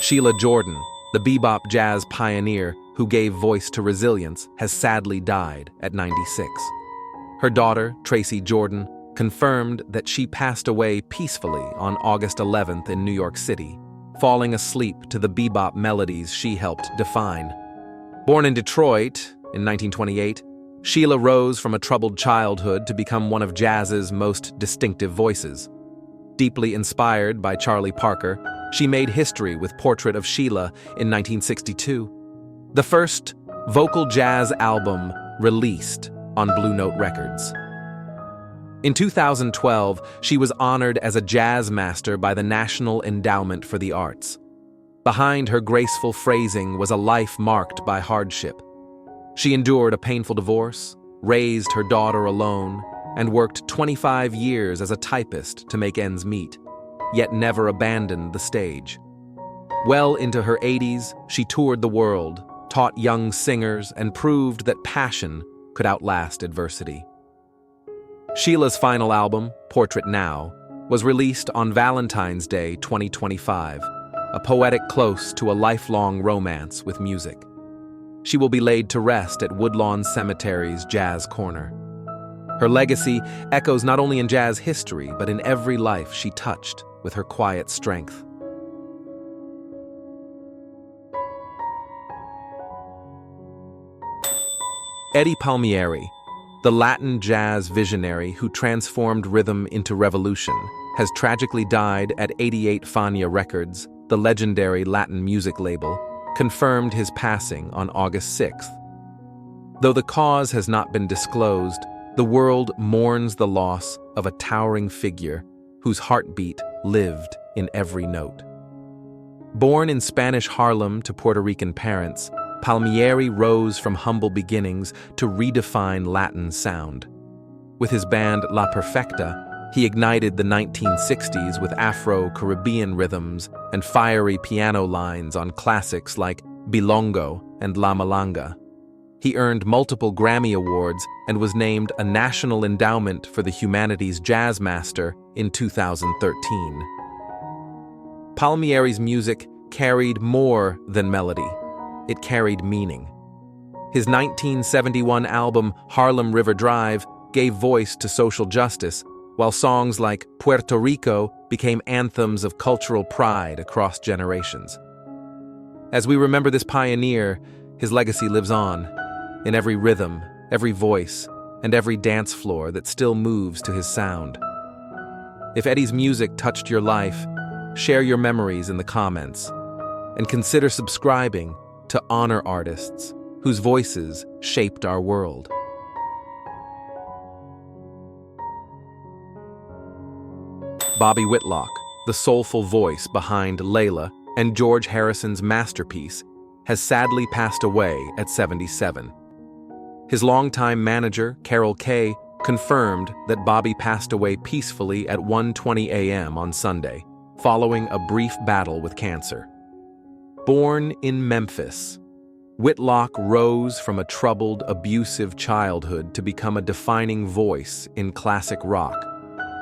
Sheila Jordan, the bebop jazz pioneer who gave voice to resilience, has sadly died at 96. Her daughter, Tracy Jordan, confirmed that she passed away peacefully on August 11th in New York City, falling asleep to the bebop melodies she helped define. Born in Detroit in 1928, Sheila rose from a troubled childhood to become one of jazz's most distinctive voices. Deeply inspired by Charlie Parker, she made history with Portrait of Sheila in 1962, the first vocal jazz album released on Blue Note Records. In 2012, she was honored as a jazz master by the National Endowment for the Arts. Behind her graceful phrasing was a life marked by hardship. She endured a painful divorce, raised her daughter alone, and worked 25 years as a typist to make ends meet, yet never abandoned the stage. Well into her 80s, she toured the world, taught young singers, and proved that passion could outlast adversity. Sheila's final album, Portrait Now, was released on Valentine's Day 2025, a poetic close to a lifelong romance with music. She will be laid to rest at Woodlawn Cemetery's Jazz Corner. Her legacy echoes not only in jazz history, but in every life she touched with her quiet strength. Eddie Palmieri, the Latin jazz visionary who transformed rhythm into revolution, has tragically died at 88 Fania Records, the legendary Latin music label, confirmed his passing on August 6th. Though the cause has not been disclosed, the world mourns the loss of a towering figure whose heartbeat lived in every note. Born in Spanish Harlem to Puerto Rican parents, Palmieri rose from humble beginnings to redefine Latin sound. With his band La Perfecta, he ignited the 1960s with Afro-Caribbean rhythms and fiery piano lines on classics like Bilongo and La Malanga. He earned multiple Grammy Awards and was named a National Endowment for the Humanities Jazz Master in 2013. Palmieri's music carried more than melody. It carried meaning. His 1971 album, Harlem River Drive, gave voice to social justice, while songs like Puerto Rico became anthems of cultural pride across generations. As we remember this pioneer, his legacy lives on, in every rhythm, every voice, and every dance floor that still moves to his sound. If Eddie's music touched your life, share your memories in the comments, and consider subscribing to honor artists whose voices shaped our world. Bobby Whitlock, the soulful voice behind Layla and George Harrison's masterpiece, has sadly passed away at 77. His longtime manager, Carol Kay, confirmed that Bobby passed away peacefully at 1:20 a.m. on Sunday, following a brief battle with cancer. Born in Memphis, Whitlock rose from a troubled, abusive childhood to become a defining voice in classic rock.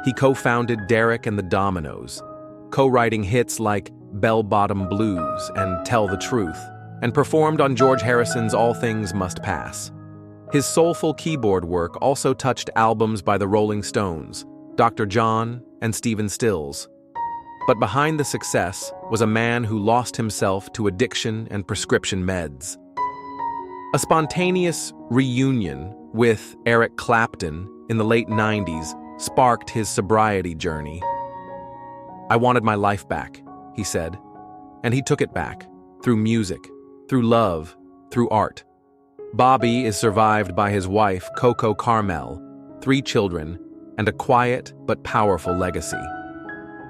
He co-founded Derek and the Dominos, co-writing hits like Bell Bottom Blues and Tell the Truth, and performed on George Harrison's All Things Must Pass. His soulful keyboard work also touched albums by the Rolling Stones, Dr. John, and Stephen Stills. But behind the success was a man who lost himself to addiction and prescription meds. A spontaneous reunion with Eric Clapton in the late 90s sparked his sobriety journey. "I wanted my life back," he said, and he took it back, through music, through love, through art. Bobby is survived by his wife, Coco Carmel, 3 children, and a quiet but powerful legacy.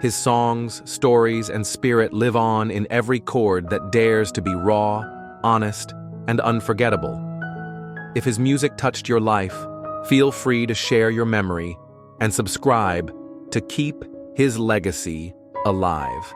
His songs, stories, and spirit live on in every chord that dares to be raw, honest, and unforgettable. If his music touched your life, feel free to share your memory and subscribe to keep his legacy alive.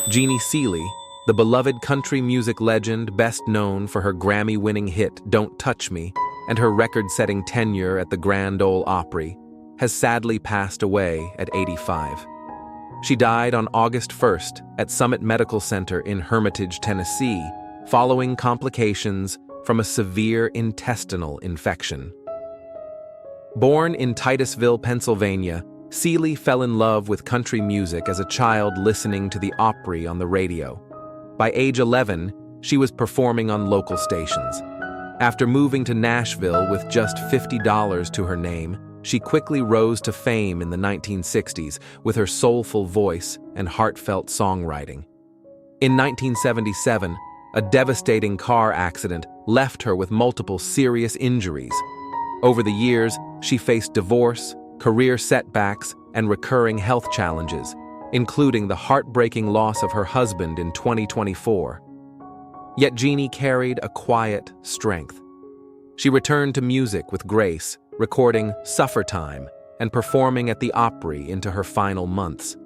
Jeannie Seely, the beloved country music legend best known for her Grammy-winning hit Don't Touch Me and her record-setting tenure at the Grand Ole Opry, has sadly passed away at 85. She died on August 1st at Summit Medical Center in Hermitage, Tennessee, following complications from a severe intestinal infection. Born in Titusville, Pennsylvania, Seely fell in love with country music as a child listening to the Opry on the radio. By age 11, she was performing on local stations. After moving to Nashville with just $50 to her name, she quickly rose to fame in the 1960s with her soulful voice and heartfelt songwriting. In 1977, a devastating car accident left her with multiple serious injuries. Over the years, she faced divorce, career setbacks, and recurring health challenges, including the heartbreaking loss of her husband in 2024. Yet Jeannie carried a quiet strength. She returned to music with grace, recording Suffer Time and performing at the Opry into her final months.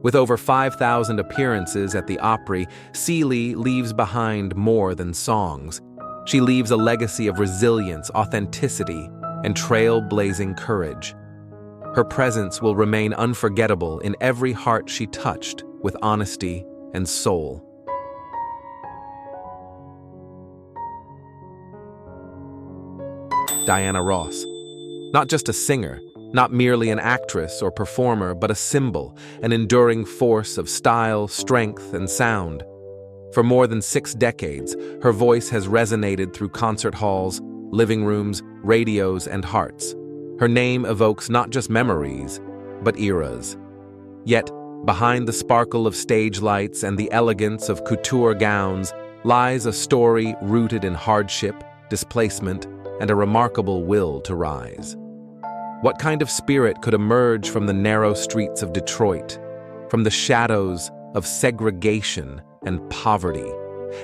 With over 5,000 appearances at the Opry, Seely leaves behind more than songs. She leaves a legacy of resilience, authenticity, and trailblazing courage. Her presence will remain unforgettable in every heart she touched with honesty and soul. Diana Ross. Not just a singer, not merely an actress or performer, but a symbol, an enduring force of style, strength, and sound. For more than 6 decades, her voice has resonated through concert halls, living rooms, radios, and hearts. Her name evokes not just memories, but eras. Yet, behind the sparkle of stage lights and the elegance of couture gowns lies a story rooted in hardship, displacement, and a remarkable will to rise. What kind of spirit could emerge from the narrow streets of Detroit, from the shadows of segregation and poverty,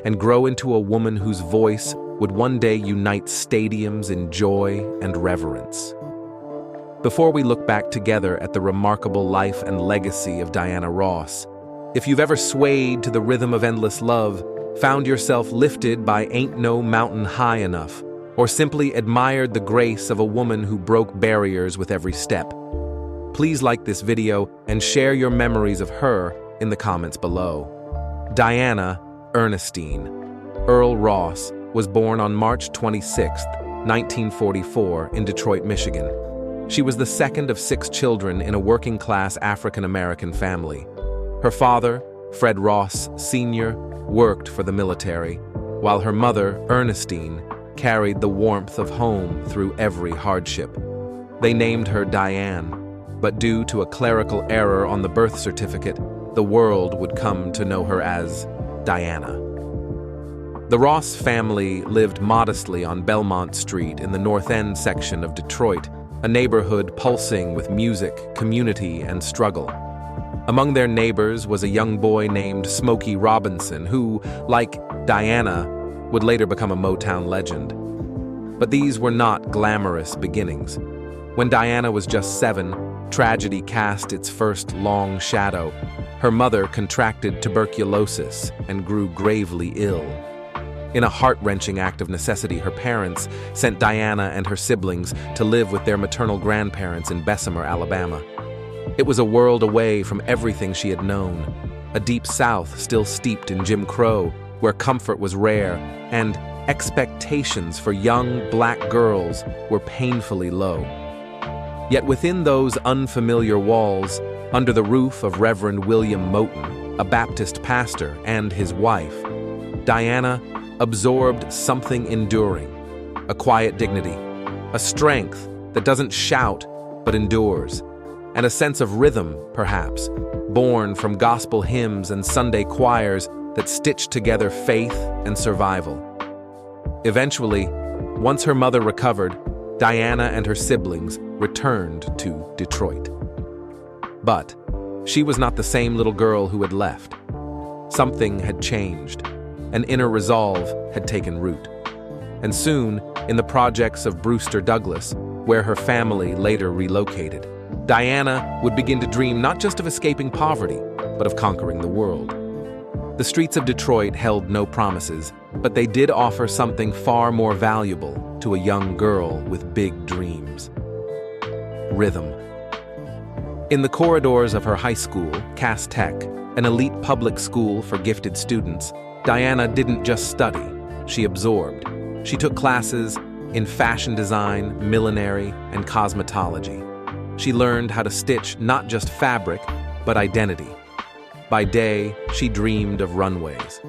and grow into a woman whose voice would one day unite stadiums in joy and reverence? Before we look back together at the remarkable life and legacy of Diana Ross, if you've ever swayed to the rhythm of endless love, found yourself lifted by Ain't No Mountain High Enough, or simply admired the grace of a woman who broke barriers with every step, please like this video and share your memories of her in the comments below. Diana Ernestine Earl Ross was born on March 26, 1944, in Detroit, Michigan. She was the second of 6 children in a working-class African-American family. Her father, Fred Ross Sr., worked for the military, while her mother, Ernestine, carried the warmth of home through every hardship. They named her Diane, but due to a clerical error on the birth certificate, the world would come to know her as Diana. The Ross family lived modestly on Belmont Street in the North End section of Detroit, a neighborhood pulsing with music, community, and struggle. Among their neighbors was a young boy named Smokey Robinson who, like Diana, would later become a Motown legend. But these were not glamorous beginnings. When Diana was just 7, tragedy cast its first long shadow. Her mother contracted tuberculosis and grew gravely ill. In a heart-wrenching act of necessity, her parents sent Diana and her siblings to live with their maternal grandparents in Bessemer, Alabama. It was a world away from everything she had known, a deep South still steeped in Jim Crow, where comfort was rare, and expectations for young black girls were painfully low. Yet within those unfamiliar walls, under the roof of Reverend William Moten, a Baptist pastor, and his wife, Diana absorbed something enduring, a quiet dignity, a strength that doesn't shout but endures, and a sense of rhythm, perhaps, born from gospel hymns and Sunday choirs that stitched together faith and survival. Eventually, once her mother recovered, Diana and her siblings returned to Detroit. But she was not the same little girl who had left. Something had changed. An inner resolve had taken root. And soon, in the projects of Brewster Douglas, where her family later relocated, Diana would begin to dream not just of escaping poverty, but of conquering the world. The streets of Detroit held no promises, but they did offer something far more valuable to a young girl with big dreams. rhythm. In the corridors of her high school, Cass Tech, an elite public school for gifted students, Diana didn't just study, she absorbed. She took classes in fashion design, millinery, and cosmetology. She learned how to stitch not just fabric, but identity. By day, she dreamed of runways.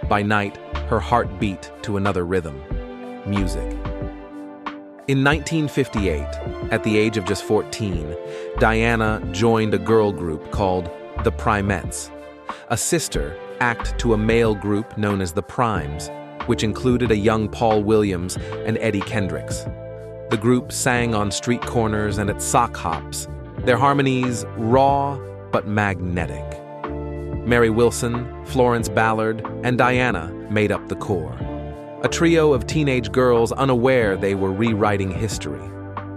By night, her heart beat to another rhythm: music. In 1958, at the age of just 14, Diana joined a girl group called the Primettes, a sister act to a male group known as the Primes, which included a young Paul Williams and Eddie Kendricks. The group sang on street corners and at sock hops, their harmonies raw but magnetic. Mary Wilson, Florence Ballard, and Diana made up the core. A trio of teenage girls unaware they were rewriting history.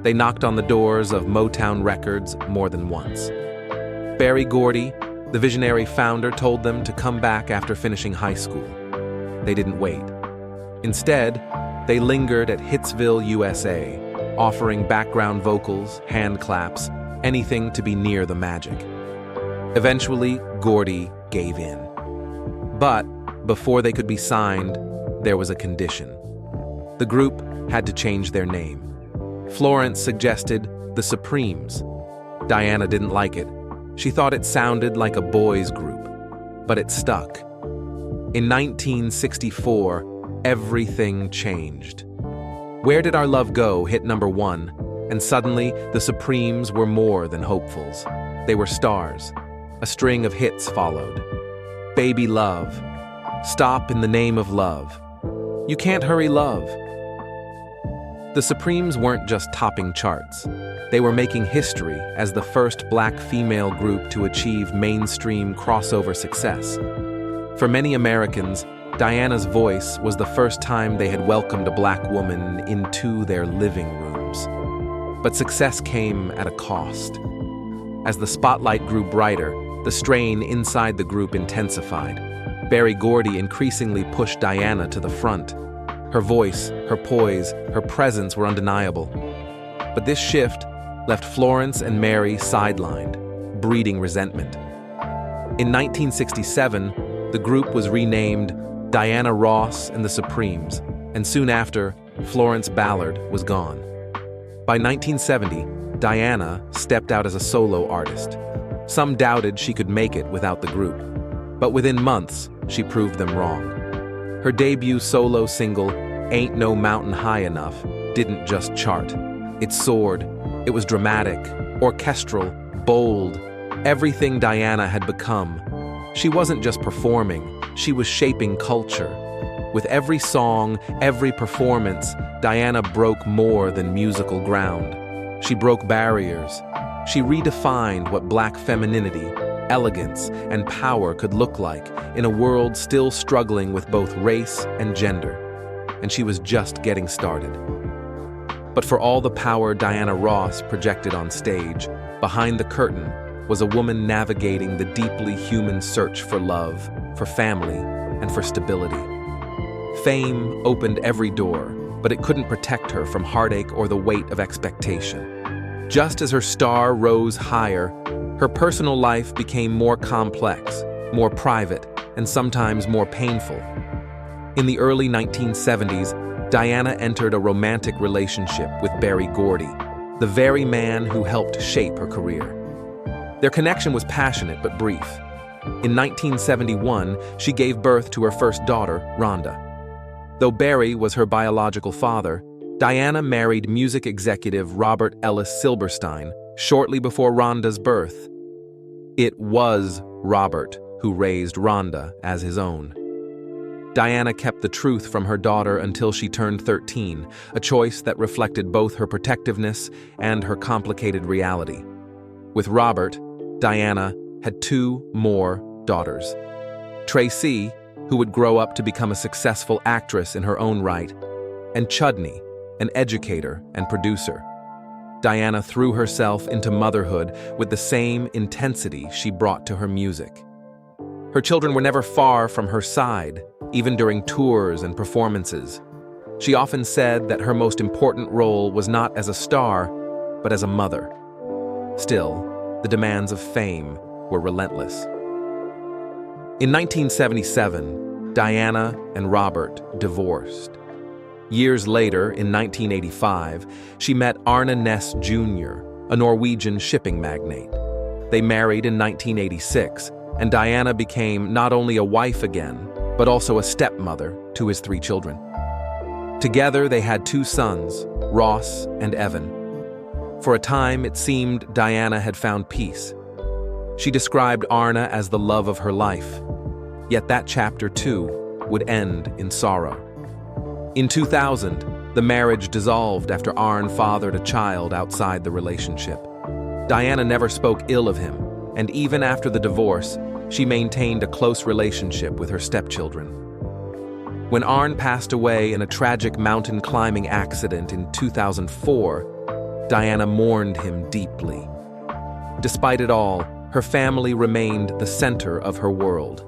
They knocked on the doors of Motown Records more than once. Berry Gordy, the visionary founder, told them to come back after finishing high school. They didn't wait. Instead, they lingered at Hitsville, USA, offering background vocals, hand claps, anything to be near the magic. Eventually, Gordy gave in. But before they could be signed, there was a condition. The group had to change their name. Florence suggested the Supremes. Diana didn't like it. She thought it sounded like a boys' group, but it stuck. In 1964, everything changed. Where Did Our Love Go hit #1, and suddenly the Supremes were more than hopefuls. They were stars. A string of hits followed. Baby Love, Stop in the Name of Love, You Can't Hurry Love. The Supremes weren't just topping charts. They were making history as the first black female group to achieve mainstream crossover success. For many Americans, Diana's voice was the first time they had welcomed a black woman into their living rooms. But success came at a cost. As the spotlight grew brighter, the strain inside the group intensified. Berry Gordy increasingly pushed Diana to the front. Her voice, her poise, her presence were undeniable. But this shift left Florence and Mary sidelined, breeding resentment. In 1967, the group was renamed Diana Ross and the Supremes, and soon after, Florence Ballard was gone. By 1970, Diana stepped out as a solo artist. Some doubted she could make it without the group, but within months, she proved them wrong. Her debut solo single, Ain't No Mountain High Enough, didn't just chart. It soared. It was dramatic, orchestral, bold, everything Diana had become. She wasn't just performing, she was shaping culture. With every song, every performance, Diana broke more than musical ground. She broke barriers. She redefined what black femininity, elegance, and power could look like in a world still struggling with both race and gender. And she was just getting started. But for all the power Diana Ross projected on stage, behind the curtain was a woman navigating the deeply human search for love, for family, and for stability. Fame opened every door, but it couldn't protect her from heartache or the weight of expectation. Just as her star rose higher, her personal life became more complex, more private, and sometimes more painful. In the early 1970s, Diana entered a romantic relationship with Berry Gordy, the very man who helped shape her career. Their connection was passionate but brief. In 1971, she gave birth to her first daughter, Rhonda. Though Berry was her biological father, Diana married music executive Robert Ellis Silberstein shortly before Rhonda's birth. It was Robert who raised Rhonda as his own. Diana kept the truth from her daughter until she turned 13, a choice that reflected both her protectiveness and her complicated reality. With Robert, Diana had 2 more daughters. Tracy, who would grow up to become a successful actress in her own right, and Chudney, an educator and producer. Diana threw herself into motherhood with the same intensity she brought to her music. Her children were never far from her side, even during tours and performances. She often said that her most important role was not as a star, but as a mother. Still, the demands of fame were relentless. In 1977, Diana and Robert divorced. Years later, in 1985, she met Arne Næss Jr., a Norwegian shipping magnate. They married in 1986, and Diana became not only a wife again, but also a stepmother to his 3 children. Together, they had 2 sons, Ross and Evan. For a time, it seemed Diana had found peace. She described Arne as the love of her life, yet that chapter too would end in sorrow. In 2000, the marriage dissolved after Arne fathered a child outside the relationship. Diana never spoke ill of him, and even after the divorce, she maintained a close relationship with her stepchildren. When Arne passed away in a tragic mountain climbing accident in 2004, Diana mourned him deeply. Despite it all, her family remained the center of her world.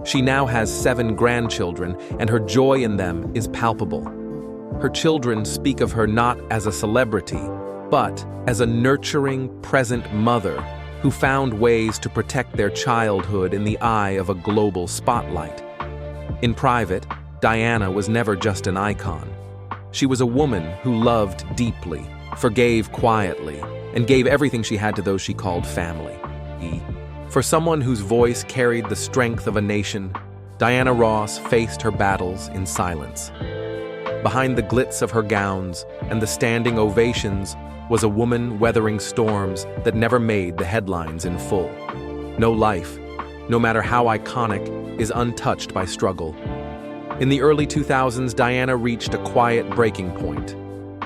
She now has 7 grandchildren, and her joy in them is palpable. Her children speak of her not as a celebrity, but as a nurturing, present mother who found ways to protect their childhood in the eye of a global spotlight. In private, Diana was never just an icon. She was a woman who loved deeply, forgave quietly, and gave everything she had to those she called family. For someone whose voice carried the strength of a nation, Diana Ross faced her battles in silence. Behind the glitz of her gowns and the standing ovations was a woman weathering storms that never made the headlines in full. No life, no matter how iconic, is untouched by struggle. In the early 2000s, Diana reached a quiet breaking point.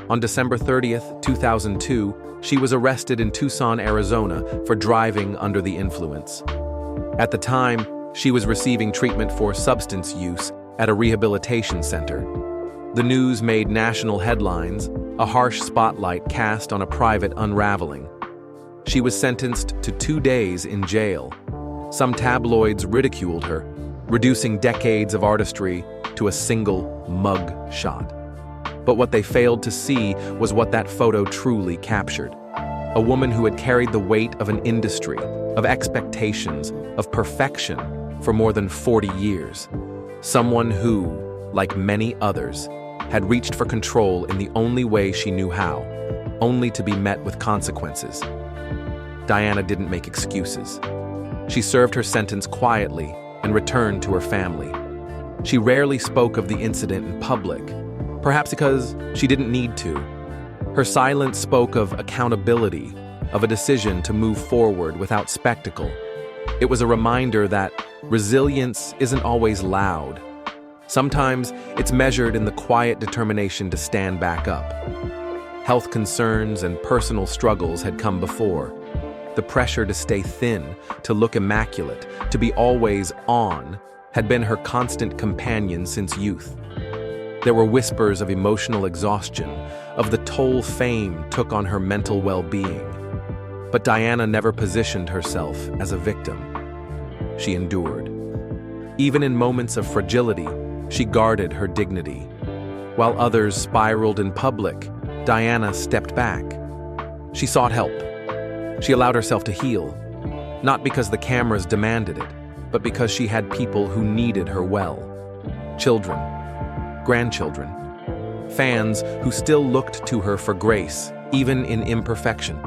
On December 30th, 2002, she was arrested in Tucson, Arizona for driving under the influence. At the time, she was receiving treatment for substance use at a rehabilitation center. The news made national headlines, a harsh spotlight cast on a private unraveling. She was sentenced to 2 days in jail. Some tabloids ridiculed her, reducing decades of artistry to a single mug shot. But what they failed to see was what that photo truly captured. A woman who had carried the weight of an industry, of expectations, of perfection for more than 40 years. Someone who, like many others, had reached for control in the only way she knew how, only to be met with consequences. Diana didn't make excuses. She served her sentence quietly and returned to her family. She rarely spoke of the incident in public, perhaps because she didn't need to. Her silence spoke of accountability, of a decision to move forward without spectacle. It was a reminder that resilience isn't always loud. Sometimes it's measured in the quiet determination to stand back up. Health concerns and personal struggles had come before. The pressure to stay thin, to look immaculate, to be always on, had been her constant companion since youth. There were whispers of emotional exhaustion, of the toll fame took on her mental well-being. But Diana never positioned herself as a victim. She endured. Even in moments of fragility, she guarded her dignity. While others spiraled in public, Diana stepped back. She sought help. She allowed herself to heal, not because the cameras demanded it, but because she had people who needed her well. Children, grandchildren, fans who still looked to her for grace, even in imperfection.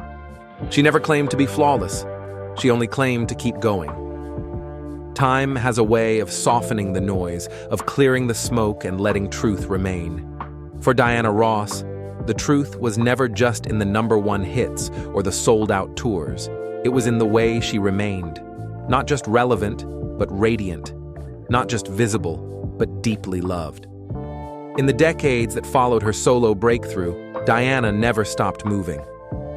She never claimed to be flawless. She only claimed to keep going. Time has a way of softening the noise, of clearing the smoke and letting truth remain. For Diana Ross, the truth was never just in the #1 hits or the sold-out tours. It was in the way she remained. Not just relevant, but radiant. Not just visible, but deeply loved. In the decades that followed her solo breakthrough, Diana never stopped moving.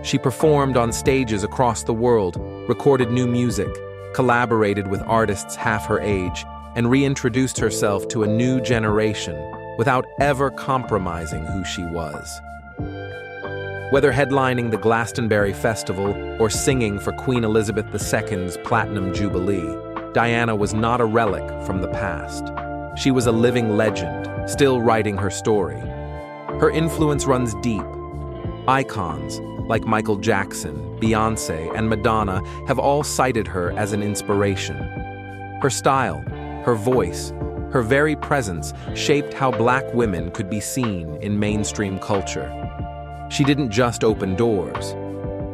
She performed on stages across the world, recorded new music, collaborated with artists half her age, and reintroduced herself to a new generation without ever compromising who she was. Whether headlining the Glastonbury Festival or singing for Queen Elizabeth II's Platinum Jubilee, Diana was not a relic from the past. She was a living legend, still writing her story. Her influence runs deep. Icons like Michael Jackson, Beyoncé, and Madonna have all cited her as an inspiration. Her style, her voice, her very presence shaped how Black women could be seen in mainstream culture. She didn't just open doors.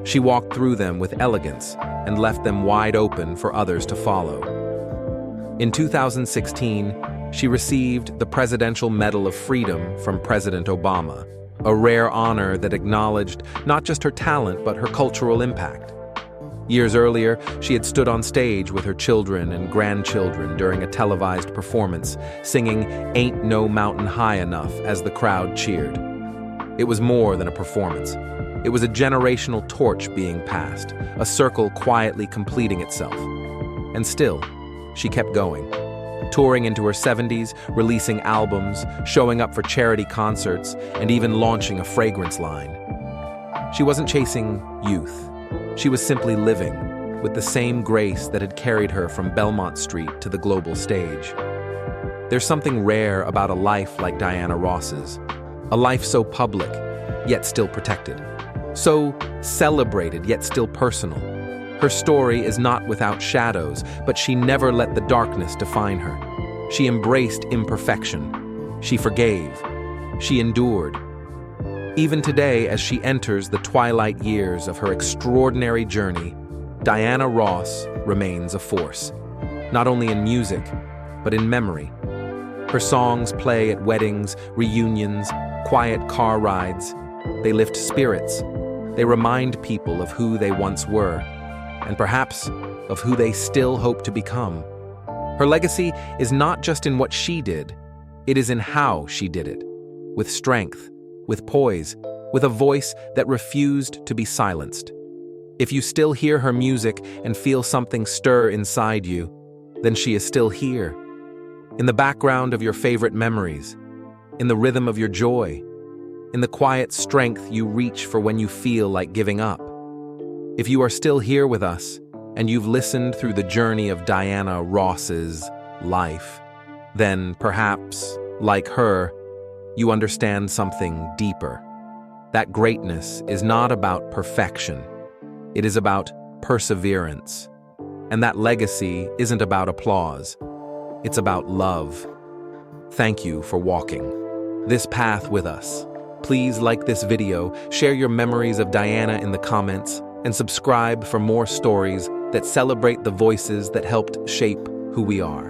She walked through them with elegance and left them wide open for others to follow. In 2016, she received the Presidential Medal of Freedom from President Obama, a rare honor that acknowledged not just her talent but her cultural impact. Years earlier, she had stood on stage with her children and grandchildren during a televised performance, singing "Ain't No Mountain High Enough" as the crowd cheered. It was more than a performance. It was a generational torch being passed, a circle quietly completing itself. And still, she kept going. Touring into her 70s, releasing albums, showing up for charity concerts, and even launching a fragrance line. She wasn't chasing youth. She was simply living, with the same grace that had carried her from Belmont Street to the global stage. There's something rare about a life like Diana Ross's, a life so public, yet still protected, so celebrated, yet still personal. Her story is not without shadows, but she never let the darkness define her. She embraced imperfection. She forgave. She endured. Even today, as she enters the twilight years of her extraordinary journey, Diana Ross remains a force, not only in music, but in memory. Her songs play at weddings, reunions, quiet car rides. They lift spirits. They remind people of who they once were, and perhaps of who they still hope to become. Her legacy is not just in what she did, it is in how she did it, with strength, with poise, with a voice that refused to be silenced. If you still hear her music and feel something stir inside you, then she is still here, in the background of your favorite memories, in the rhythm of your joy, in the quiet strength you reach for when you feel like giving up. If you are still here with us, and you've listened through the journey of Diana Ross's life, then perhaps, like her, you understand something deeper. That greatness is not about perfection. It is about perseverance. And that legacy isn't about applause. It's about love. Thank you for walking this path with us. Please like this video, share your memories of Diana in the comments, and subscribe for more stories that celebrate the voices that helped shape who we are.